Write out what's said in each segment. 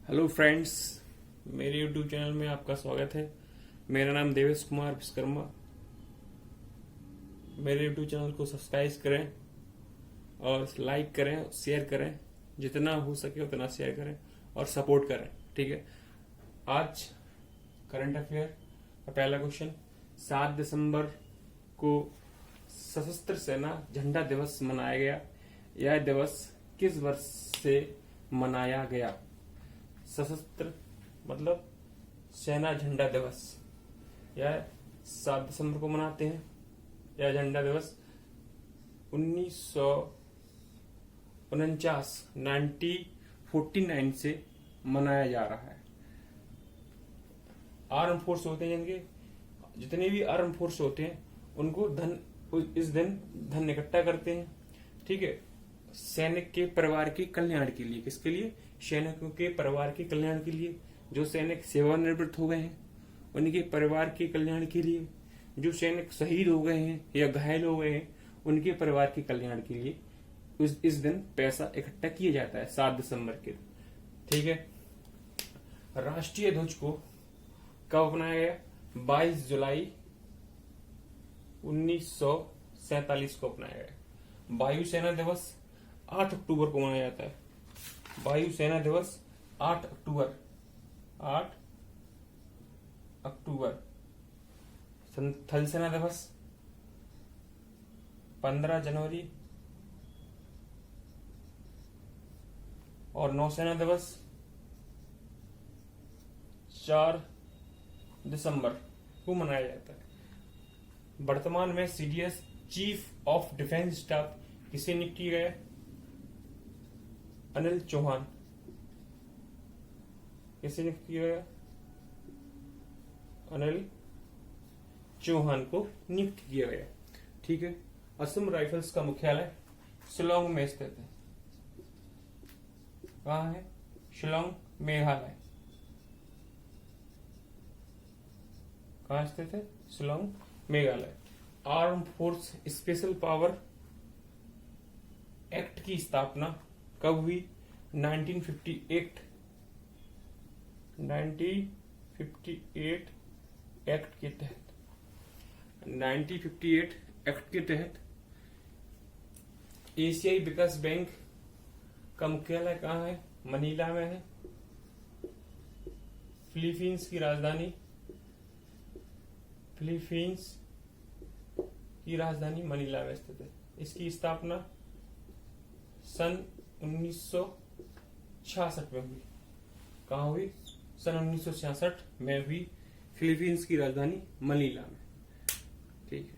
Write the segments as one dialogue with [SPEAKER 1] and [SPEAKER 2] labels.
[SPEAKER 1] Hello friends, मेरे YouTube channel में आपका स्वागत है। मेरा नाम देवेश कुमार विश्वकर्मा। मेरे यूट्यूब चैनल को सब्सक्राइब करें और लाइक करें, शेयर करें, जितना हो सके उतना शेयर करें और सपोर्ट करें। ठीक है। आज करंट अफेयर का पहला क्वेश्चन, 7 दिसंबर को सशस्त्र सेना झंडा दिवस मनाया गया। यह दिवस किस वर्ष से मनाया गया? सशस्त्र मतलब सेना झंडा दिवस, यह 7 दिसंबर को मनाते हैं। यह झंडा दिवस 1949 से मनाया जा रहा है। आर्म फोर्स होते हैं, जिनके जितने भी आर्म फोर्स होते हैं उनको इस दिन धन इकट्ठा करते हैं। ठीक है। सैनिक के परिवार के कल्याण के लिए। किसके लिए? सैनिकों के परिवार के कल्याण के लिए। जो सैनिक सेवानिवृत्त हो गए हैं उनके परिवार के कल्याण के लिए। जो सैनिक शहीद हो गए हैं या घायल हो गए हैं उनके परिवार के कल्याण के लिए इस दिन पैसा इकट्ठा किया जाता है 7 दिसंबर के। ठीक है। राष्ट्रीय ध्वज को कब अपनाया गया? 22 जुलाई 1947 को अपनाया गया। वायुसेना दिवस 8 अक्टूबर को मनाया जाता है। वायुसेना दिवस 8 अक्टूबर। थल सेना दिवस 15 जनवरी और नौसेना दिवस 4 दिसंबर को मनाया जाता है। वर्तमान में CDS chief of defence staff किसे नियुक्त किया गया? अनिल चौहान। किसे नियुक्त किया गया? अनिल चौहान को नियुक्त किया गया। ठीक है। असम राइफल्स का मुख्यालय शिलोंग में स्थित है। कहाँ है? शिलोंग, मेघालय। कहाँ स्थित है? Shillong, Meghalaya. Arm force special power act की स्थापना कब हुई? 1958 एक्ट के तहत। 1958 एक्ट के तहत एशियाई विकास बैंक का मुख्यालय कहाँ है? मनीला में है। फिलीपींस की राजधानी मनीला में स्थित है। इसकी स्थापना सन 1966 में हुई। कहाँ हुई? सन 1966 में हुई, फिलीपींस की राजधानी मनीला में। ठीक है।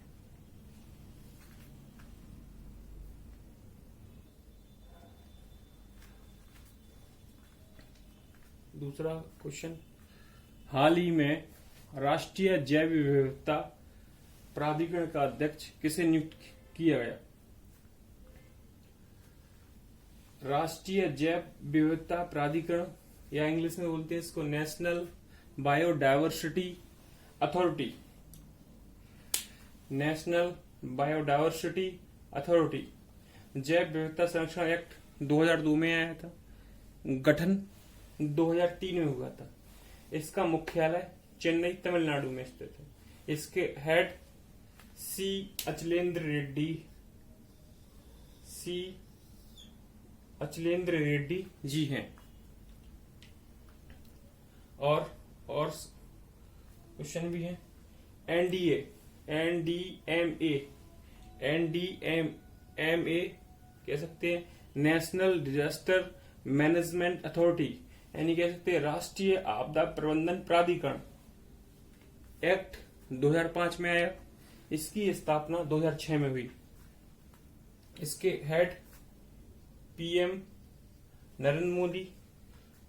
[SPEAKER 1] दूसरा क्वेश्चन, हाल ही में राष्ट्रीय जैव विविधता प्राधिकरण का अध्यक्ष किसे नियुक्त किया गया? राष्ट्रीय जैव विविधता प्राधिकरण, या इंग्लिश में बोलते हैं इसको national biodiversity authority. National biodiversity authority जैव विविधता संरक्षण एक्ट 2002 में आया था। गठन 2003 में हुआ था। इसका मुख्यालय चेन्नई, तमिलनाडु में स्थित है। इसके हेड सी अचलेंद्र रेड्डी जी हैं। और क्वेश्चन भी है। एनडीएमए कह सकते हैं नेशनल डिजास्टर मैनेजमेंट अथॉरिटी, यानी कह सकते हैं राष्ट्रीय आपदा प्रबंधन प्राधिकरण। एक्ट 2005 में आया। इसकी स्थापना 2006 में हुई। इसके हेड पीएम नरेंद्र मोदी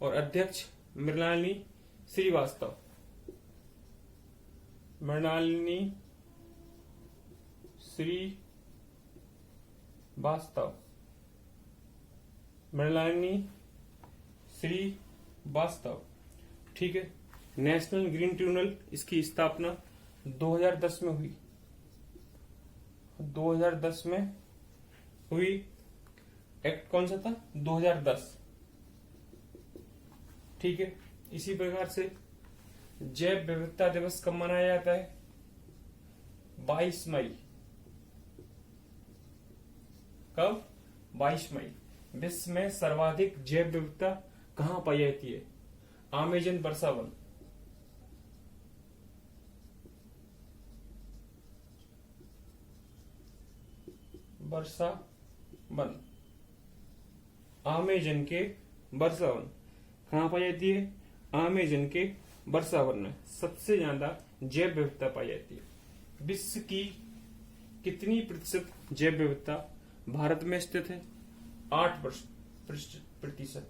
[SPEAKER 1] और अध्यक्ष मृणालिनी श्रीवास्तव। ठीक है। नेशनल ग्रीन ट्रिब्यूनल, इसकी स्थापना 2010 में हुई। 2010 में हुई। एक्ट कौन सा था? 2010। ठीक है। इसी प्रकार से जैव विविधता दिवस कब मनाया जाता है? 22 मई। कब? 22 मई। विश्व में सर्वाधिक जैव विविधता कहां पाई जाती है? अमेज़न वर्षा वन। वर्षा वन, अमेज़न के वर्षा वन कहां पाई जाती है? अमेज़न के वर्षा वन में सबसे ज्यादा जैव विविधता पाई जाती है। विश्व की कितनी प्रतिशत जैव विविधता भारत में स्थित है? 8%।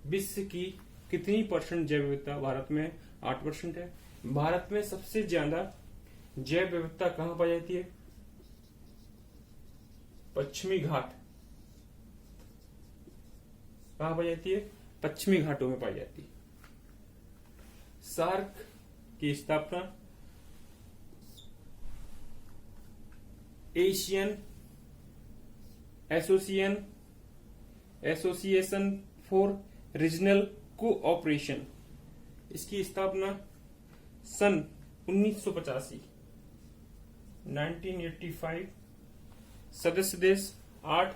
[SPEAKER 1] विश्व की कितनी परसेंट जैव विविधता भारत में? 8% है। भारत में सबसे ज्यादा जैव विविधता कहां पाई जाती है? पश्चिमी घाट। कहां पाई जाती है? पश्चिमी घाटों में पाई जाती है। सार्क की स्थापना Asian association for regional cooperation, इसकी स्थापना सन 1985, 1985। सदस्य देश 8।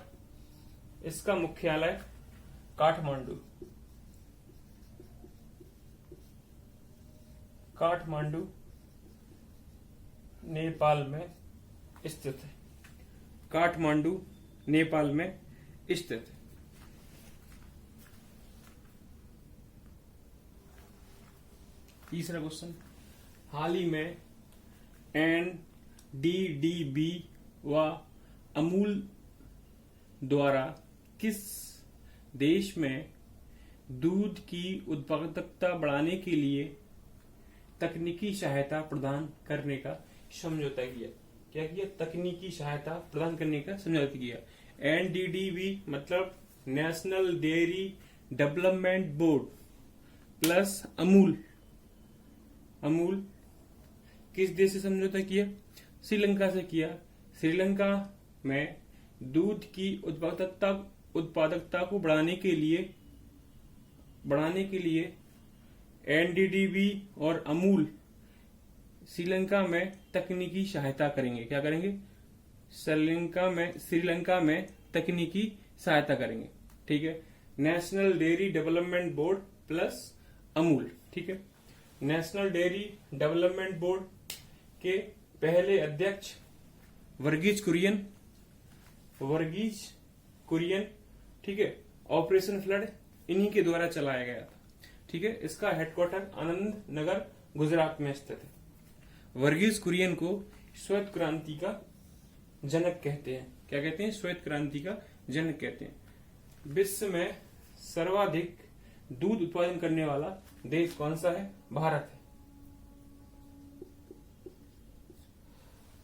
[SPEAKER 1] इसका मुख्यालय काठमांडू नेपाल में स्थित है। काठमांडू नेपाल में स्थित है। तीसरा क्वेश्चन, हाल ही में एनडीडीबी व अमूल द्वारा किस देश में दूध की उत्पादकता बढ़ाने के लिए तकनीकी सहायता प्रदान करने का समझौता किया? क्या किया? तकनीकी सहायता प्रदान करने का समझौता किया। एनडीडीबी मतलब national dairy development board plus Amul किस देश से समझौता किया? श्रीलंका से किया। श्रीलंका में दूध की उत्पादकता को बढ़ाने के लिए एनडीडीबी और अमूल श्रीलंका में तकनीकी सहायता करेंगे। क्या करेंगे? श्रीलंका में तकनीकी सहायता करेंगे। ठीक है। National dairy development board plus Amul. ठीक है। नेशनल डेयरी डेवलपमेंट बोर्ड के पहले अध्यक्ष वर्गीज कुरियन। ठीक है। ऑपरेशन फ्लड इन्हीं के द्वारा चलाया गया था। ठीक है। इसका हेडक्वार्टर आनंद नगर गुजरात में स्थित है। वर्गीज कुरियन को श्वेत क्रांति का जनक कहते हैं। क्या कहते हैं? श्वेत क्रांति का जनक कहते हैं। विश्व में सर्वाधिक दूध उत्पादन करने वाला देश कौन सा है? भारत है।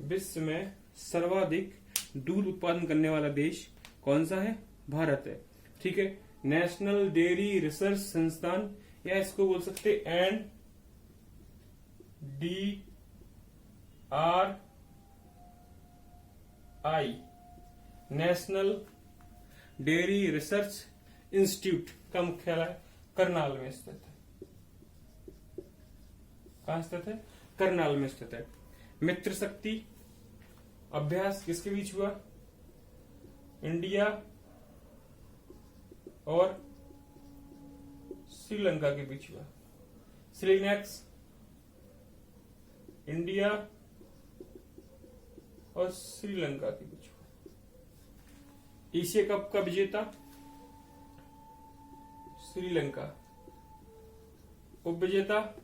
[SPEAKER 1] विश्व में सर्वाधिक दूध उत्पादन करने वाला देश कौन सा है? भारत है। ठीक है। नेशनल डेयरी रिसर्च संस्थान, या इसको बोल सकते NDRI, national dairy research institute का मुख्यालय करनाल में स्थित है। कहां स्थित है? करनाल में स्थित है। मित्र शक्ति अभ्यास किसके बीच हुआ? इंडिया और श्रीलंका के बीच हुआ। श्रीनेक्स इंडिया और श्रीलंका के बीच हुआ। एशिया कप का विजेता श्रीलंका। उपविजेता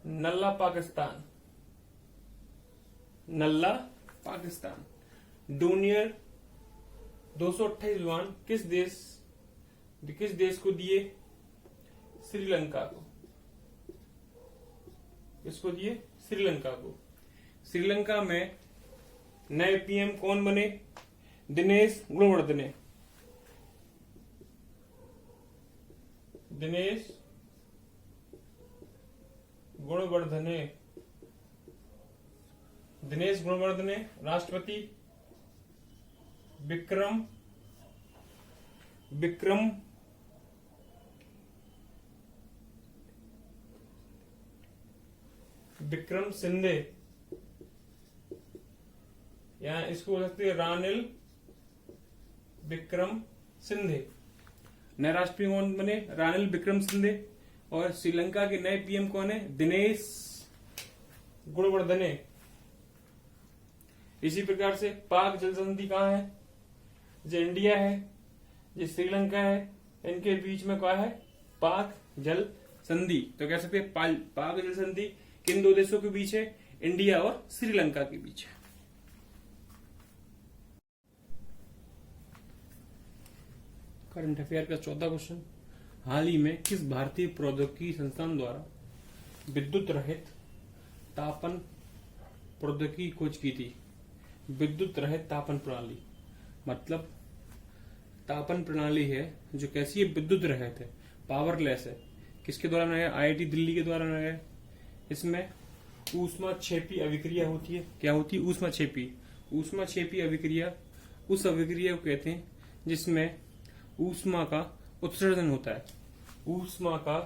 [SPEAKER 1] नल्ला पाकिस्तान। डोनियर 228 विमान किस देश को दिए? श्रीलंका को। किसको दिए? श्रीलंका को। श्रीलंका में नए पीएम कौन बने? दिनेश गुणवर्धने। दिनेश गुणवर्धने। राष्ट्रपति विक्रम विक्रम सिंधे, या इसको बोल सकते हैं रानिल विक्रम सिंधे। नए राष्ट्रपति कौन बने? रानिल विक्रम सिंधे। और श्रीलंका के नए पीएम कौन है? दिनेश गुणवर्धने। इसी प्रकार से पाक जल संधि कहाँ है? जो इंडिया है, जो श्रीलंका है, इनके बीच में क्या है? पाक जल संधि। तो कह सकते हैं पाक जल संधि किन दो देशों के बीच है? इंडिया और श्रीलंका के बीच है। करंट अफेयर का 14 क्वेश्चन। हाल ही में किस भारतीय प्रौद्योगिकी संस्थान द्वारा विद्युत रहित तापन प्रौद्योगिकी खोज की थी? विद्युत रहित तापन प्रणाली मतलब तापन प्रणाली है जो कैसी है? विद्युत रहित है, पावरलेस है। किसके द्वारा बनाया? आईआईटी दिल्ली के द्वारा बनाया है। इसमें ऊष्माक्षेपी अभिक्रिया होती है। क्या होती है? ऊष्माक्षेपी। ऊष्माक्षेपी अभिक्रिया उस अभिक्रिया को कहते हैं जिसमें ऊष्मा का उत्सर्जन होता है। ऊष्मा का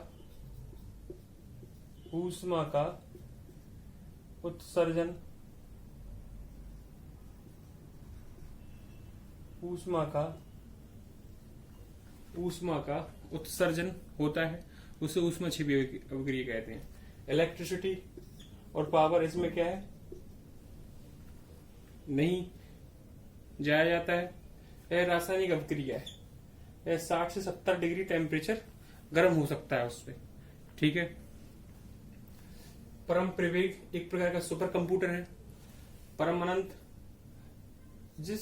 [SPEAKER 1] उत्सर्जन, ऊष्मा का उत्सर्जन होता है, उसे ऊष्माक्षेपी अभिक्रिया कहते हैं। इलेक्ट्रिसिटी और पावर इसमें क्या है? नहीं जाया जाता है। यह रासायनिक अभिक्रिया है। यह 60 से 70 डिग्री टेम्परेचर गर्म हो सकता है उससे। ठीक है। परम प्रवेग एक प्रकार का सुपर कंप्यूटर है। परम अनंत, जिस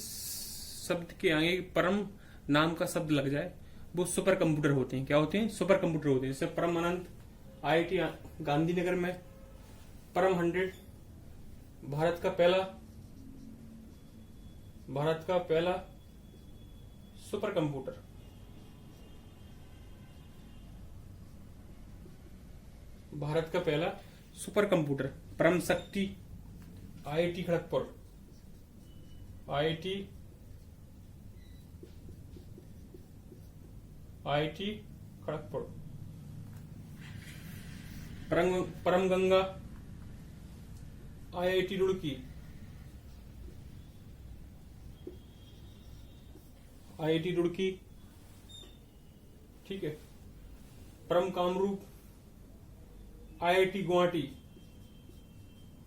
[SPEAKER 1] शब्द के आगे परम नाम का शब्द लग जाए वो सुपर कंप्यूटर होते हैं। क्या होते हैं? सुपर कंप्यूटर होते हैं। जैसे परम अनंत आईआईटी गांधीनगर में। परम 100 भारत का पहला सुपर कंप्यूटर। भारत का पहला सुपर कंप्यूटर। परम शक्ति आईआईटी खड़गपुर। आईआईटी खड़गपुर। परम गंगा आईआईटी रुड़की। आईआईटी रुड़की। ठीक है। परम कामरूप आईआईटी गुवाहाटी।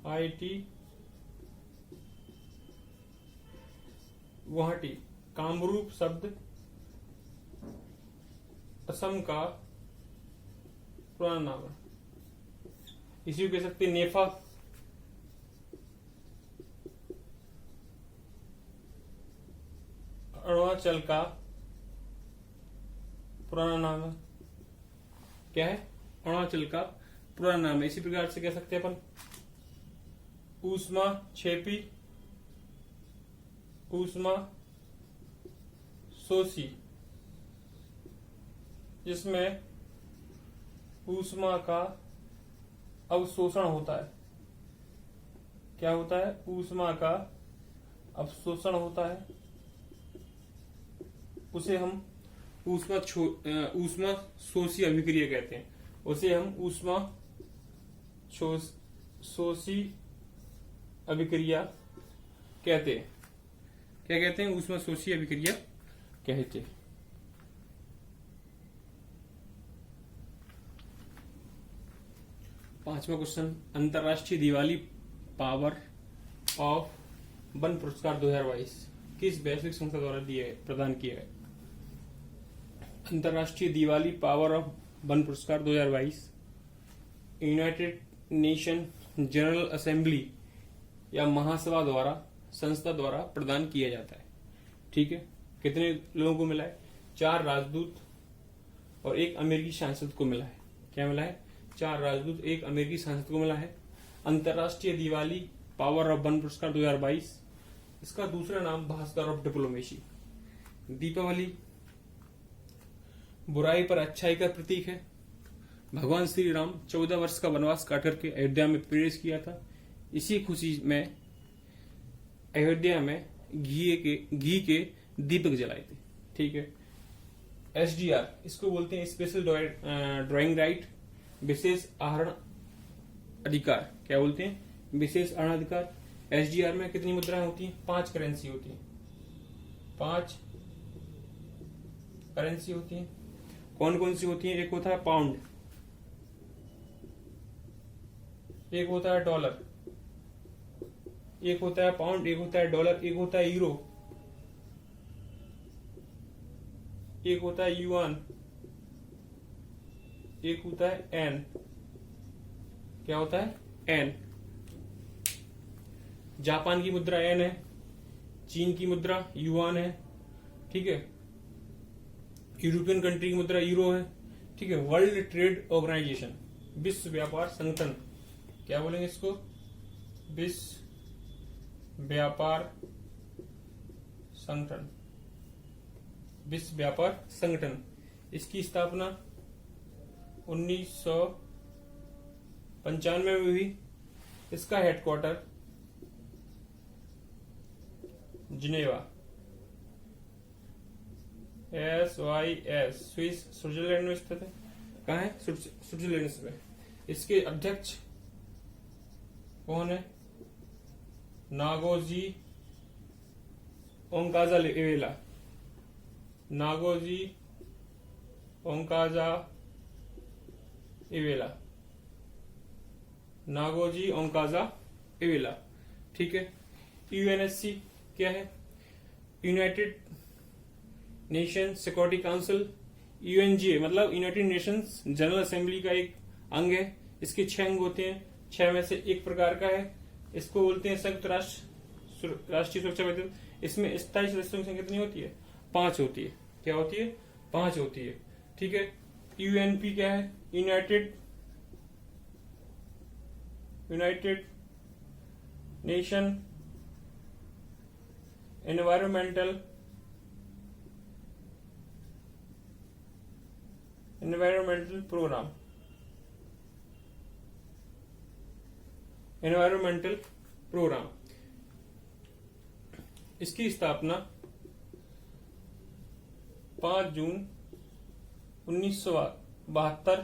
[SPEAKER 1] आईआईटी गुवाहाटी। कामरूप शब्द असम का पुराना नाम है। इसी को कह सकते हैं नेफा। अरुणाचल का पुराना नाम है। क्या है? अरुणाचल का पुराना नाम है। इसी प्रकार से कह सकते हैं अपन ऊष्माक्षेपी, ऊष्मा शोषी, जिसमें ऊष्मा का अवशोषण होता है। क्या होता है? ऊष्मा का अवशोषण होता है। उसे हम ऊष्मा शोषी अभिक्रिया कहते हैं। उसे हम ऊष्मा शोषी अभिक्रिया कहते हैं। क्या कहते हैं? ऊष्मा शोषी अभिक्रिया कहते हैं। पांचवा क्वेश्चन। अंतरराष्ट्रीय दिवाली पावर ऑफ वन पुरस्कार 2022 किस वैश्विक संस्था द्वारा प्रदान किया है? अंतरराष्ट्रीय दिवाली पावर ऑफ वन पुरस्कार 2022 यूनाइटेड नेशन जनरल असेंबली या महासभा द्वारा संस्था द्वारा प्रदान किया जाता है। ठीक है। कितने लोगों को मिला है? 4 राजदूत और 1 अमेरिकी सांसद को मिला है। क्या मिला है? 4 राजदूत, 1 अमेरिकी सांसद को मिला है। अंतरराष्ट्रीय दिवाली पावर ऑफ वन पुरस्कार 2022। इसका दूसरा नाम भास्कर ऑफ डिप्लोमेसी। दीपावली बुराई पर अच्छाई का प्रतीक है। भगवान श्री राम 14 वर्ष का वनवास काट करके अयोध्या में प्रवेश किया था। इसी खुशी में अयोध्या में घी के दीपक जलाए थे। ठीक है। SDR इसको बोलते हैं स्पेशल ड्राइंग राइट, विशेष आहरण अधिकार, क्या बोलते हैं, विशेष अर्ण अधिकार। एसडीआर में कितनी मुद्राएं होती हैं, 5 करेंसी होती हैं, 5 करेंसी होती हैं। कौन कौन सी होती हैं, एक होता है पाउंड, एक होता है डॉलर, एक होता है पाउंड, एक होता है डॉलर, एक होता है यूरो, एक होता है युआन, एक होता है एन। क्या होता है, एन। जापान की मुद्रा एन है, चीन की मुद्रा युआन है, ठीक है। यूरोपियन कंट्री की मुद्रा यूरो है, ठीक है। वर्ल्ड ट्रेड ऑर्गेनाइजेशन, विश्व व्यापार संगठन, क्या बोलेंगे इसको, विश्व व्यापार संगठन, विश्व व्यापार संगठन। इसकी स्थापना 1995 में हुई। इसका headquarter Geneva, SYS, Swiss, Switzerland में स्थित है। कहाँ है, स्विट्जरलैंड में। इसके अध्यक्ष कौन है, Ngozi ओंकाजा Iweala, Ngozi ओंकाजा Iweala, Ngozi ओंकाजा Iweala, ठीक है। यूएनएससी क्या है, United nation security council, UNGA मतलब यूनाइटेड नेशंस जनरल असेंबली का एक अंग है। इसके 6 अंग होते हैं, 6 में से एक प्रकार का है, इसको बोलते हैं संयुक्त राष्ट्र राष्ट्रीय सुरक्षा परिषद। इसमें स्थायी सदस्यों की संख्या कितनी होती है, 5 होती है। क्या होती है, 5 होती है, ठीक है। यूएनपी क्या है, United Nation environmental programme, environmental programme. इसकी स्थापना 5 जून 1972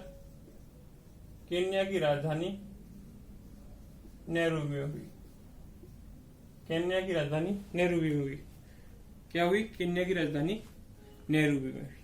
[SPEAKER 1] केन्या की राजधानी नैरोबी में हुई। केन्या की राजधानी नैरोबी में हुई। क्या हुई, केन्या की राजधानी नैरोबी में।